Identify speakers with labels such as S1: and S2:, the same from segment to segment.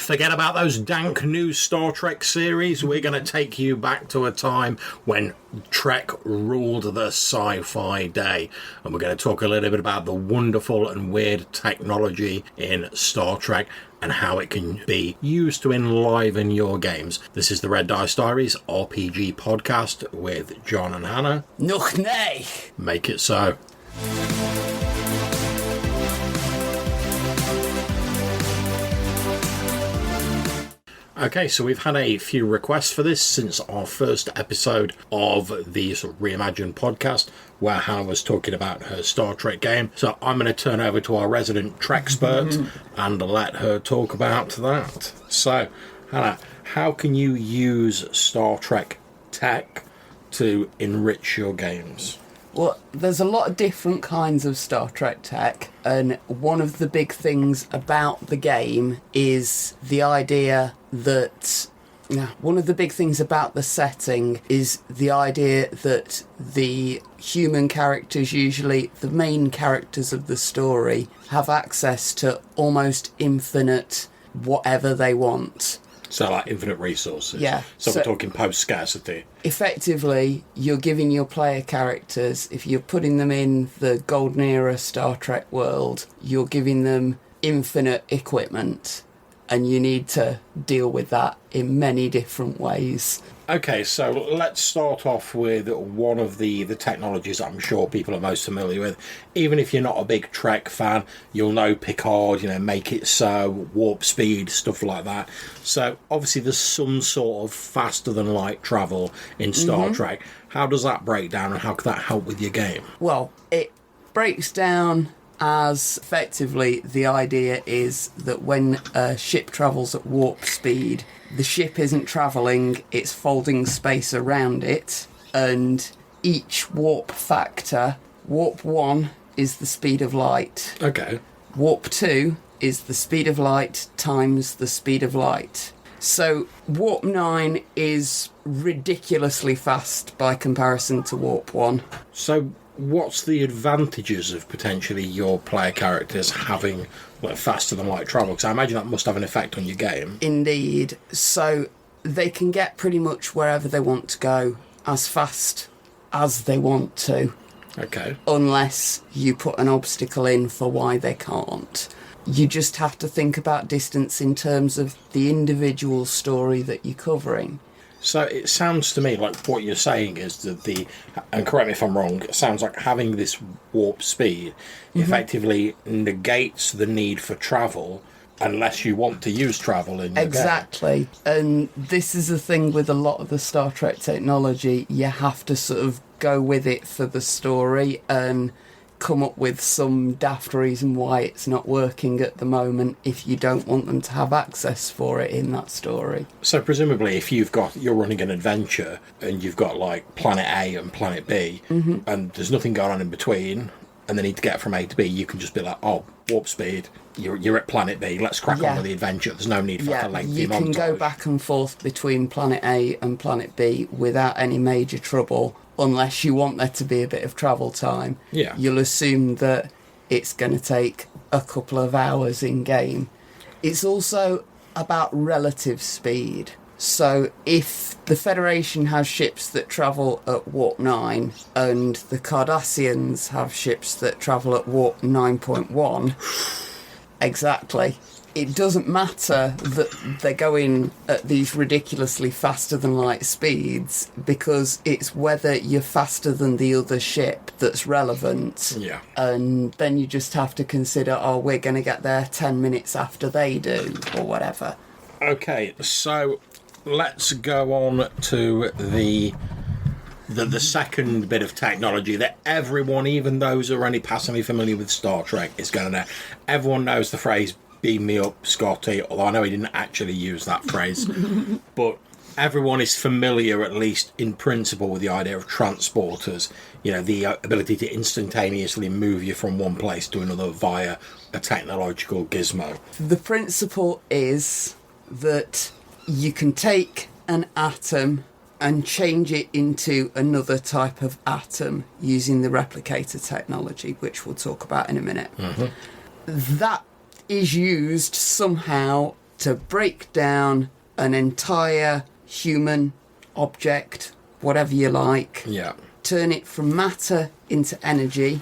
S1: Forget about those dank new Star Trek series. We're going to take you back to a time when Trek ruled the sci-fi day. And we're going to talk a little bit about the wonderful and weird technology in Star Trek and how it can be used to enliven your games. This is the Red Dice Diaries RPG podcast with John and Hannah.
S2: Noch nay!
S1: Make it so. Okay, so we've had a few requests for this since our first episode of the Reimagined podcast, where Hannah was talking about her Star Trek game. So I'm going to turn over to our resident Trekspert and let her talk about that. So, Hannah, how can you use Star Trek tech to enrich your games?
S2: Well, there's a lot of different kinds of Star Trek tech, and one of the big things about the game is the idea that... One of the big things about the setting is the idea that the human characters, usually the main characters of the story, have access to almost infinite whatever they want.
S1: So like infinite resources.
S2: Yeah.
S1: So we're talking post-scarcity.
S2: Effectively, you're giving your player characters, if you're putting them in the Golden Era Star Trek world, you're giving them infinite equipment. And you need to deal with that in many different ways.
S1: Okay, so let's start off with one of the technologies I'm sure people are most familiar with. Even if you're not a big Trek fan, you'll know Picard, Make It So, warp speed, stuff like that. So obviously there's some sort of faster than light travel in Star Trek. How does that break down and how can that help with your game?
S2: Well, it breaks down as effectively the idea is that when a ship travels at warp speed, the ship isn't travelling, it's folding space around it, and each warp factor, warp 1 is the speed of light.
S1: Okay.
S2: Warp 2 is the speed of light times the speed of light. So warp 9 is ridiculously fast by comparison to warp 1.
S1: So what's the advantages of potentially your player characters having faster than light travel? Because I imagine that must have an effect on your game.
S2: Indeed. So they can get pretty much wherever they want to go as fast as they want to.
S1: Okay.
S2: Unless you put an obstacle in for why they can't. You just have to think about distance in terms of the individual story that you're covering.
S1: So it sounds to me like what you're saying is that and correct me if I'm wrong, it sounds like having this warp speed effectively negates the need for travel unless you want to use travel in your
S2: Exactly. And this is the thing with a lot of the Star Trek technology, you have to sort of go with it for the story and come up with some daft reason why it's not working at the moment if you don't want them to have access for it in that story.
S1: So presumably if you're running an adventure and you've got like planet A and planet B and there's nothing going on in between and they need to get from A to B, you can just be like, oh, warp speed, you're at planet B, let's crack on with the adventure. There's no need for like a lengthy montage. You can
S2: go back and forth between planet A and planet B without any major trouble. Unless you want there to be a bit of travel time, you'll assume that it's going to take a couple of hours in game. It's also about relative speed. So if the Federation has ships that travel at warp 9 and the Cardassians have ships that travel at warp 9.1, exactly. It doesn't matter that they're going at these ridiculously faster than light speeds because it's whether you're faster than the other ship that's relevant.
S1: Yeah.
S2: And then you just have to consider, we're going to get there 10 minutes after they do or whatever.
S1: Okay, so let's go on to the second bit of technology that everyone, even those who are only passingly familiar with Star Trek, is going to know. Everyone knows the phrase, beam me up, Scotty, although I know he didn't actually use that phrase. But everyone is familiar, at least in principle, with the idea of transporters. The ability to instantaneously move you from one place to another via a technological gizmo.
S2: The principle is that you can take an atom and change it into another type of atom using the replicator technology, which we'll talk about in a minute. That is used somehow to break down an entire human object, whatever you like, turn it from matter into energy,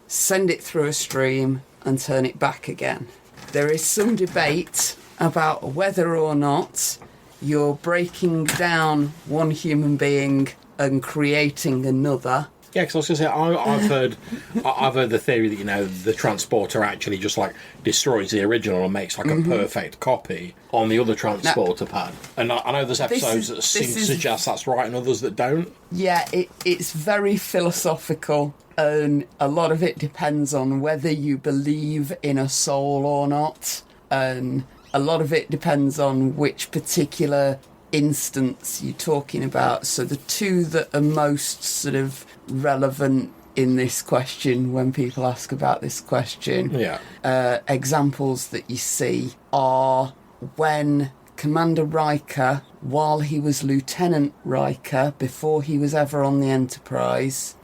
S2: send it through a stream, and turn it back again. There is some debate about whether or not you're breaking down one human being and creating another.
S1: Yeah, because I was going to say, I've heard the theory that, the transporter actually just, destroys the original and makes, a perfect copy on the other transporter pad. And I know there's episodes that seem to suggest that's right and others that don't.
S2: Yeah, it's very philosophical, and a lot of it depends on whether you believe in a soul or not, and a lot of it depends on which particular instance you're talking about. So the two that are most sort of relevant in this question, when people ask about this question, examples that you see are when Commander Riker, while he was Lieutenant Riker, before he was ever on the Enterprise,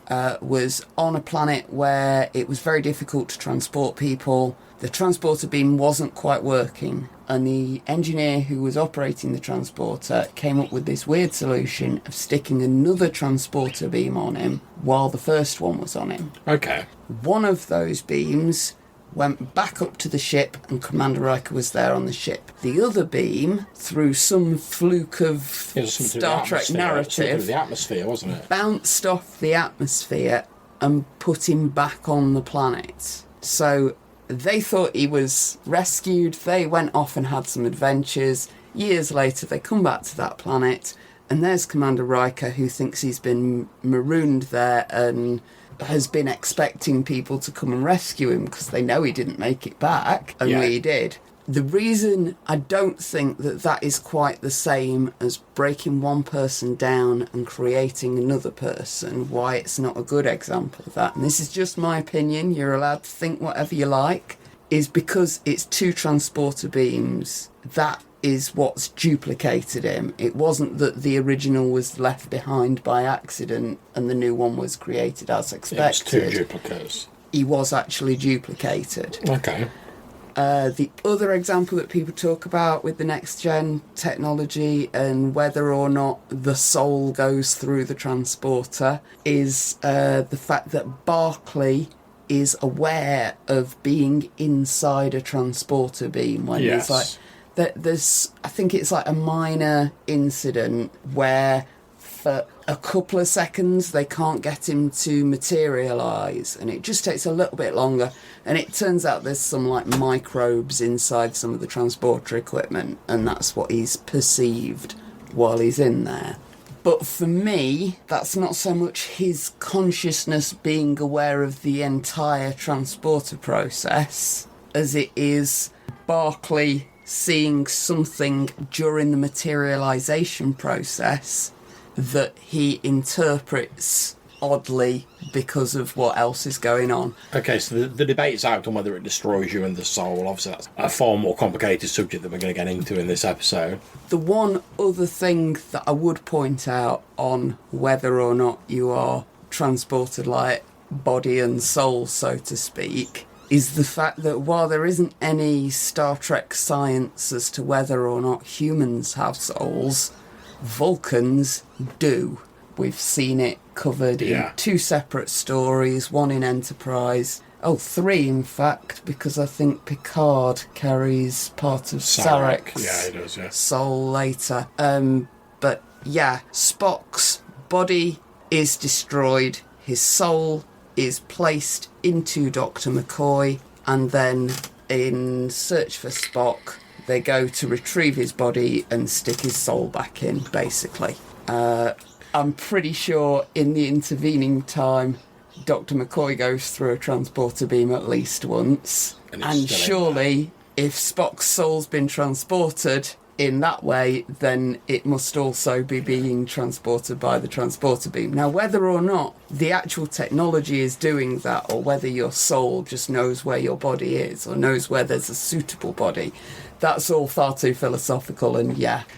S2: was on a planet where it was very difficult to transport people. The transporter beam wasn't quite working, and the engineer who was operating the transporter came up with this weird solution of sticking another transporter beam on him while the first one was on him.
S1: Okay.
S2: One of those beams went back up to the ship, and Commander Riker was there on the ship. The other beam, through some fluke of Star Trek narrative,
S1: the atmosphere, wasn't it?
S2: Bounced off the atmosphere and put him back on the planet. So they thought he was rescued. They went off and had some adventures. Years later, they come back to that planet, and there's Commander Riker, who thinks he's been marooned there and has been expecting people to come and rescue him because they know he didn't make it back, and he did. The reason I don't think that is quite the same as breaking one person down and creating another person, why it's not a good example of that, and this is just my opinion, you're allowed to think whatever you like, is because it's two transporter beams. That is what's duplicated him. It wasn't that the original was left behind by accident and the new one was created as expected.
S1: It was two duplicates.
S2: He was actually duplicated.
S1: Okay.
S2: The other example that people talk about with the next gen technology and whether or not the soul goes through the transporter is the fact that Barclay is aware of being inside a transporter beam when there's I think it's a minor incident where for a couple of seconds they can't get him to materialise, and it just takes a little bit longer, and it turns out there's some microbes inside some of the transporter equipment, and that's what he's perceived while he's in there. But for me, that's not so much his consciousness being aware of the entire transporter process as it is Barclay seeing something during the materialisation process that he interprets oddly because of what else is going on.
S1: Okay, so the debate's out on whether it destroys you and the soul. Obviously, that's a far more complicated subject that we're going to get into in this episode.
S2: The one other thing that I would point out on whether or not you are transported like body and soul, so to speak, is the fact that while there isn't any Star Trek science as to whether or not humans have souls, Vulcans do. We've seen it covered in two separate stories, one in Enterprise. Oh, three, in fact, because I think Picard carries part of Sarek's soul later. But yeah, Spock's body is destroyed, his soul is placed into Dr. McCoy, and then in Search for Spock, they go to retrieve his body and stick his soul back in, basically. I'm pretty sure in the intervening time, Dr. McCoy goes through a transporter beam at least once. And surely, if Spock's soul's been transported in that way, then it must also be being transported by the transporter beam. Now, whether or not the actual technology is doing that, or whether your soul just knows where your body is, or knows where there's a suitable body, that's all far too philosophical, and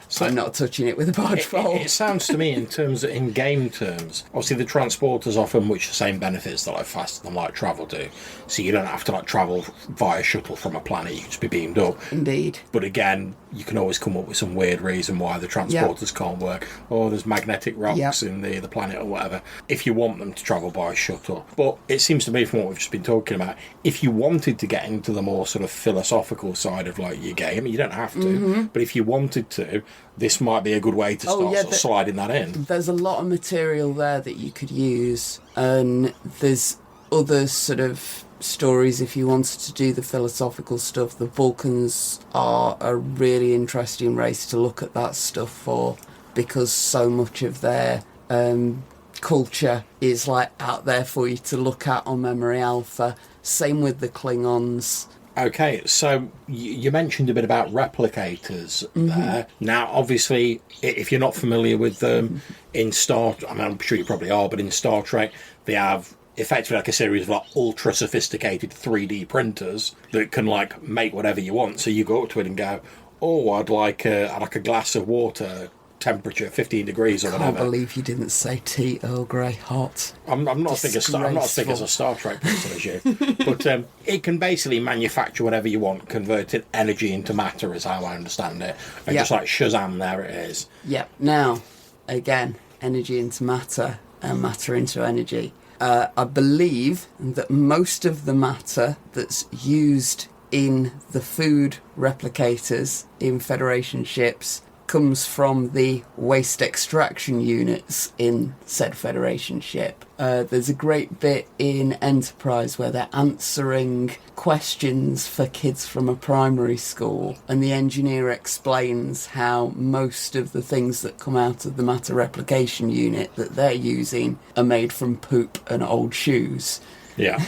S2: so I'm not touching it with a barge pole.
S1: It sounds to me, in game terms, obviously the transporters offer much the same benefits that like faster than light travel do. So you don't have to like travel via shuttle from a planet; you can just be beamed up.
S2: Indeed.
S1: But again, you can always come up with some weird reason why the transporters can't work. Or there's magnetic rocks in the planet or whatever. If you want them to travel by shuttle, but it seems to me from what we've just been talking about, if you wanted to get into the more sort of philosophical side of like your game, you don't have to. But if you wanted to, this might be a good way to start sort of sliding that in.
S2: There's a lot of material there that you could use, and there's other sort of stories if you wanted to do the philosophical stuff. The Vulcans are a really interesting race to look at that stuff for, because so much of their culture is like out there for you to look at on Memory Alpha. Same with the Klingons.
S1: Okay, so you mentioned a bit about replicators there. Now, obviously, if you're not familiar with them, I'm sure you probably are, but in Star Trek, they have effectively like a series of like ultra sophisticated 3D printers that can like make whatever you want. So you go up to it and go, "Oh, I'd like a glass of water, temperature 15 degrees or whatever."
S2: I can't believe you didn't say tea Earl Grey hot.
S1: I'm not as big as a Star Trek person as you, but it can basically manufacture whatever you want, converting energy into matter, is how I understand it, and just like Shazam, there it is.
S2: Yep. Now, again, energy into matter and matter into energy. I believe that most of the matter that's used in the food replicators in Federation ships comes from the waste extraction units in said Federation ship. There's a great bit in Enterprise where they're answering questions for kids from a primary school, and the engineer explains how most of the things that come out of the matter replication unit that they're using are made from poop and old shoes.
S1: Yeah.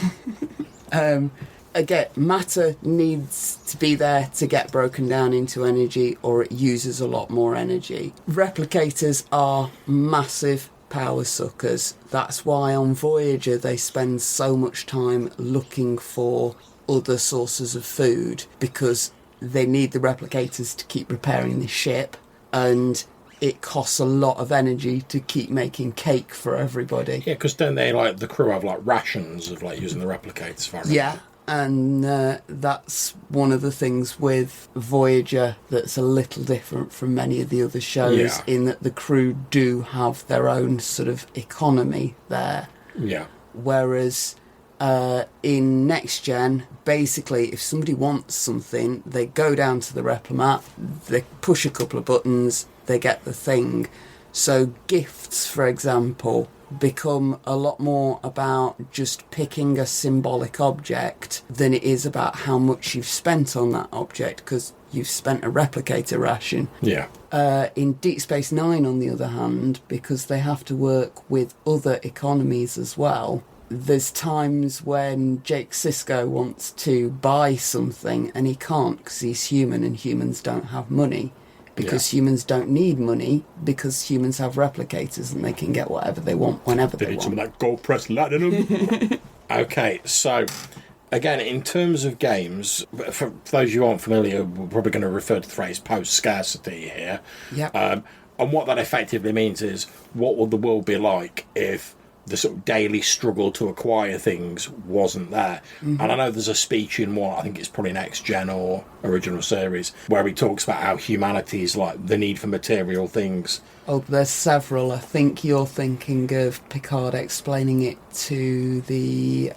S2: Again, matter needs to be there to get broken down into energy, or it uses a lot more energy. Replicators are massive power suckers. That's why on Voyager they spend so much time looking for other sources of food, because they need the replicators to keep repairing the ship, and it costs a lot of energy to keep making cake for everybody.
S1: Yeah, because don't they, like, the crew have like rations of like using the replicators for everything?
S2: Yeah. And that's one of the things with Voyager that's a little different from many of the other shows, in that the crew do have their own sort of economy there.
S1: Yeah.
S2: Whereas in Next Gen, basically, if somebody wants something, they go down to the Replimat, they push a couple of buttons, they get the thing. So gifts, for example, become a lot more about just picking a symbolic object than it is about how much you've spent on that object, because you've spent a replicator ration.
S1: Yeah.
S2: In Deep Space Nine, on the other hand, because they have to work with other economies as well, there's times when Jake Sisko wants to buy something and he can't because he's human and humans don't have money. Because humans don't need money, because humans have replicators and they can get whatever they want whenever they want.
S1: Need some of that gold-pressed latinum. Okay, so again, in terms of games, for those you aren't familiar, we're probably going to refer to the phrase post-scarcity here.
S2: Yeah.
S1: And what that effectively means is, what would the world be like if the sort of daily struggle to acquire things wasn't there? And I know there's a speech in one, I think it's probably Next Gen or original series, where he talks about how humanity is like the need for material things.
S2: Oh, there's several. I think you're thinking of Picard explaining it to the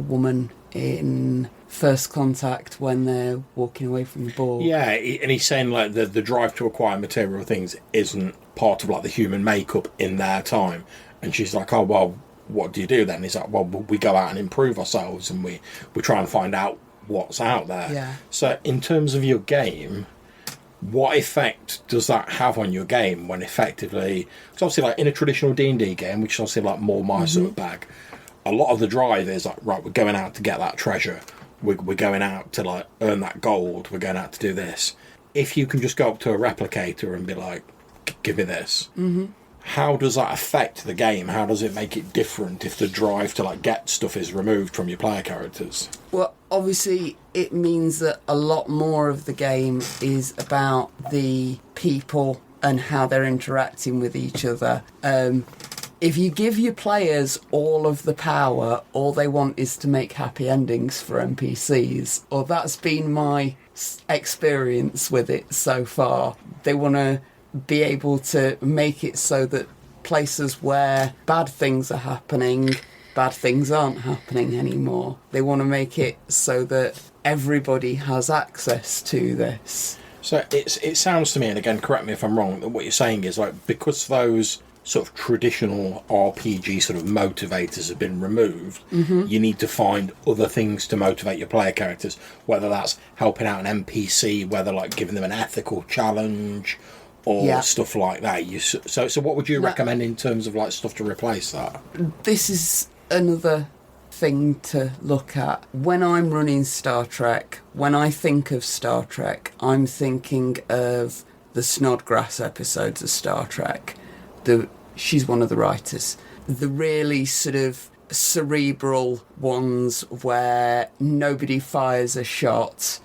S2: woman in First Contact when they're walking away from the Borg.
S1: Yeah, and he's saying like the drive to acquire material things isn't part of like the human makeup in their time. And she's like, "Oh, well, what do you do then?" He's like, "Well, we go out and improve ourselves, and we try and find out what's out there."
S2: Yeah.
S1: So in terms of your game, what effect does that have on your game when effectively... Because obviously, like in a traditional D&D game, which is obviously like more my sort of bag, a lot of the drive is like, right, we're going out to get that treasure. We're going out to like earn that gold. We're going out to do this. If you can just go up to a replicator and be like, "Give me this." how does that affect the game? How does it make it different if the drive to like get stuff is removed from your player characters?
S2: Well, obviously it means that a lot more of the game is about the people and how they're interacting with each other. If you give your players all of the power, all they want is to make happy endings for NPCs, or that's been my experience with it so far. They want to be able to make it so that places where bad things are happening, bad things aren't happening anymore. They want to make it so that everybody has access to this.
S1: So it sounds to me, and again, correct me if I'm wrong, that what you're saying is like, because those sort of traditional RPG sort of motivators have been removed, you need to find other things to motivate your player characters, whether that's helping out an NPC, whether like giving them an ethical challenge or stuff like that. So what would you recommend in terms of like stuff to replace that?
S2: This is another thing to look at. When I'm running Star Trek, when I think of Star Trek, I'm thinking of the Snodgrass episodes of Star Trek. She's one of the writers. The really sort of cerebral ones where nobody fires a shot,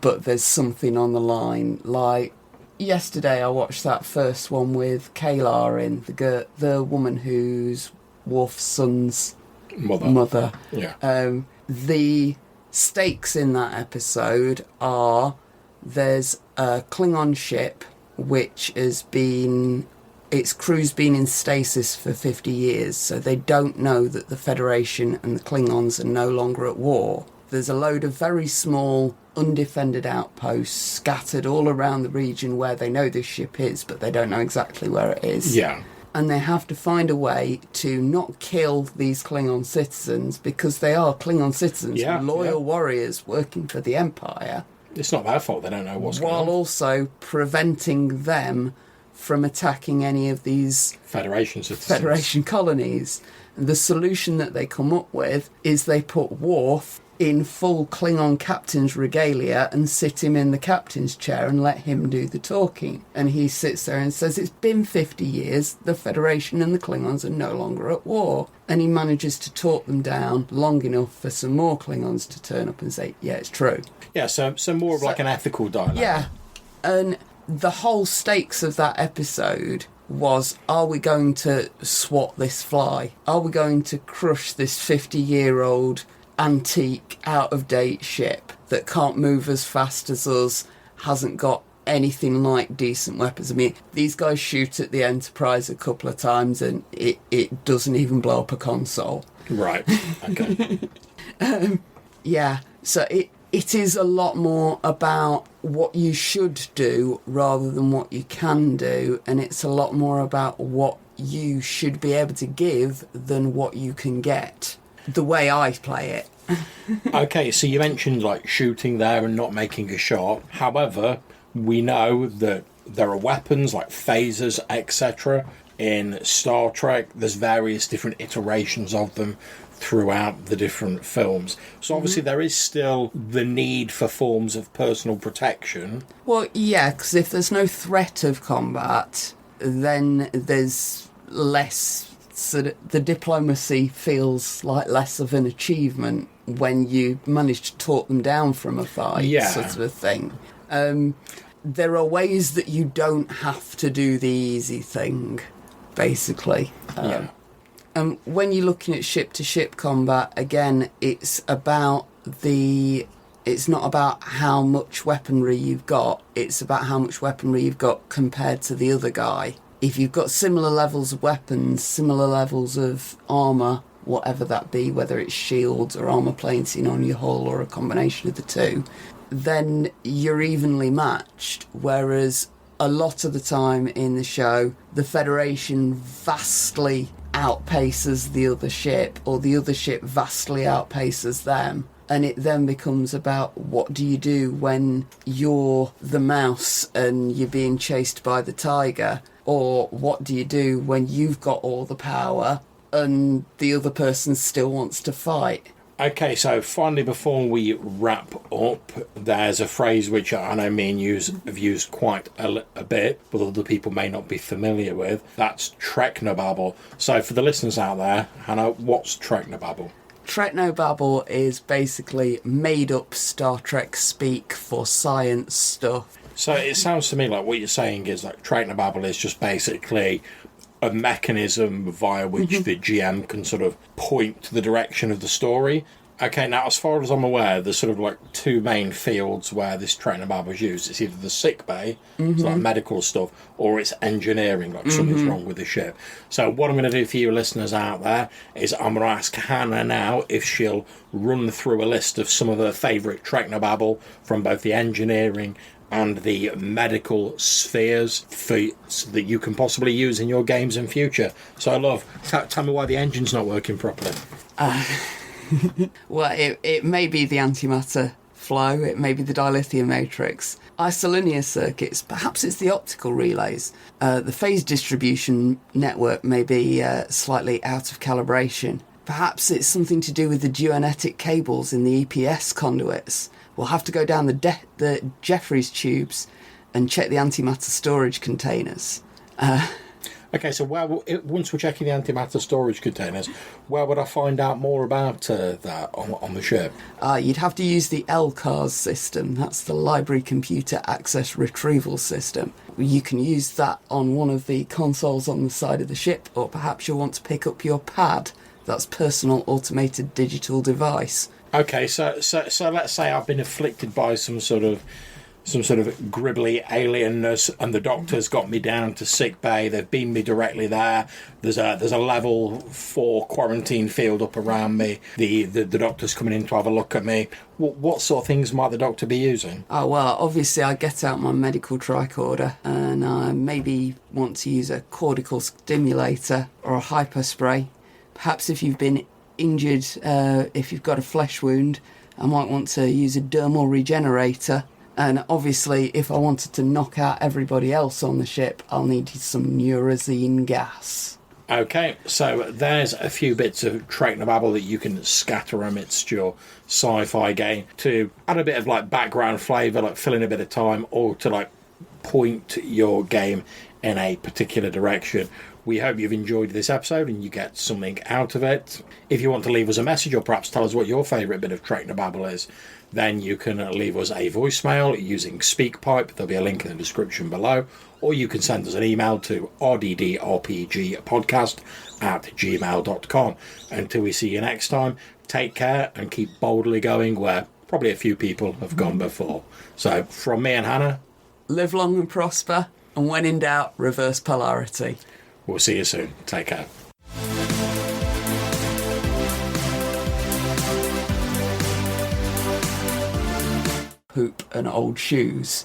S2: but there's something on the line. Like yesterday, I watched that first one with Kayla in, the woman who's Worf's son's mother.
S1: Yeah.
S2: The stakes in that episode are there's a Klingon ship which has been... its crew's been in stasis for 50 years, so they don't know that the Federation and the Klingons are no longer at war. There's a load of very small, undefended outposts scattered all around the region where they know this ship is, but they don't know exactly where it is.
S1: Yeah.
S2: And they have to find a way to not kill these Klingon citizens, because they are Klingon citizens, loyal warriors working for the Empire.
S1: It's not their fault they don't know what's going on.
S2: While also preventing them from attacking any of these Federation colonies. And the solution that they come up with is they put Worf in full Klingon captain's regalia and sit him in the captain's chair and let him do the talking. And he sits there and says, it's been 50 years, the Federation and the Klingons are no longer at war. And he manages to talk them down long enough for some more Klingons to turn up and say, yeah, it's true.
S1: Yeah, so more of like an ethical dialogue.
S2: Yeah, and the whole stakes of that episode was, are we going to swat this fly? Are we going to crush this 50-year-old antique, out-of-date ship that can't move as fast as us, hasn't got anything like decent weapons? I mean, these guys shoot at the Enterprise a couple of times and it doesn't even blow up a console.
S1: Right, okay.
S2: So it is a lot more about what you should do rather than what you can do, and it's a lot more about what you should be able to give than what you can get. The way I play it.
S1: Okay, so you mentioned like shooting there and not making a shot. However, we know that there are weapons like phasers, etc. in Star Trek. There's various different iterations of them throughout the different films. So obviously there is still the need for forms of personal protection.
S2: Well, yeah, because if there's no threat of combat, then there's less... So the diplomacy feels like less of an achievement when you manage to talk them down from a fight, sort of a thing. There are ways that you don't have to do the easy thing, basically. When you're looking at ship-to-ship combat, again, it's not about how much weaponry you've got, it's about how much weaponry you've got compared to the other guy. If you've got similar levels of weapons, similar levels of armour, whatever that be, whether it's shields or armour plating on your hull or a combination of the two, then you're evenly matched. Whereas a lot of the time in the show, the Federation vastly outpaces the other ship, or the other ship vastly outpaces them. And it then becomes about, what do you do when you're the mouse and you're being chased by the tiger? Or what do you do when you've got all the power and the other person still wants to fight?
S1: Okay, so finally, before we wrap up, there's a phrase which I know me and you have used quite a bit, but other people may not be familiar with. That's Treknobabble. So for the listeners out there, Hannah, what's Treknobabble?
S2: Treknobabble is basically made-up Star Trek speak for science stuff.
S1: So it sounds to me like what you're saying is like Treknobabble is just basically a mechanism via which the GM can sort of point to the direction of the story. Okay, now as far as I'm aware, there's sort of like two main fields where this Treknobabble is used. It's either the sick bay, it's like medical stuff, or it's engineering, like something's wrong with the ship. So what I'm going to do for you listeners out there is I'm going to ask Hannah now if she'll run through a list of some of her favourite Treknobabble from both the engineering and the medical spheres that you can possibly use in your games in future. So, love, tell me why the engine's not working properly.
S2: Well, it may be the antimatter flow, it may be the dilithium matrix. Isolinear circuits, perhaps it's the optical relays. The phase distribution network may be slightly out of calibration. Perhaps it's something to do with the geonetic cables in the EPS conduits. We'll have to go down the Jeffreys tubes and check the antimatter storage containers.
S1: Okay, so once we're checking the antimatter storage containers, where would I find out more about that on the ship?
S2: You'd have to use the LCARS system. That's the Library Computer Access Retrieval System. You can use that on one of the consoles on the side of the ship, or perhaps you'll want to pick up your PAD. That's Personal Automated Digital Device.
S1: Okay, so let's say I've been afflicted by some sort of gribbly alienness, and the doctor's got me down to sick bay. They've beamed me directly there. There's a level 4 quarantine field up around me. The doctor's coming in to have a look at me. What sort of things might the doctor be using?
S2: Oh, well, obviously I get out my medical tricorder and I maybe want to use a cortical stimulator or a hyperspray. Perhaps if you've been injured, if you've got a flesh wound, I might want to use a dermal regenerator. And obviously, if I wanted to knock out everybody else on the ship, I'll need some Neurazine gas.
S1: Okay, so there's a few bits of Treknobabble that you can scatter amidst your sci-fi game to add a bit of like background flavour, like fill in a bit of time, or to like point your game in a particular direction. We hope you've enjoyed this episode and you get something out of it. If you want to leave us a message or perhaps tell us what your favourite bit of Treknobabble is, then you can leave us a voicemail using SpeakPipe. There'll be a link in the description below. Or you can send us an email to rddrpgpodcast@gmail.com. Until we see you next time, take care and keep boldly going where probably a few people have gone before. So from me and Hannah,
S2: live long and prosper, and when in doubt, reverse polarity.
S1: We'll see you soon. Take care.
S2: Poop and old shoes.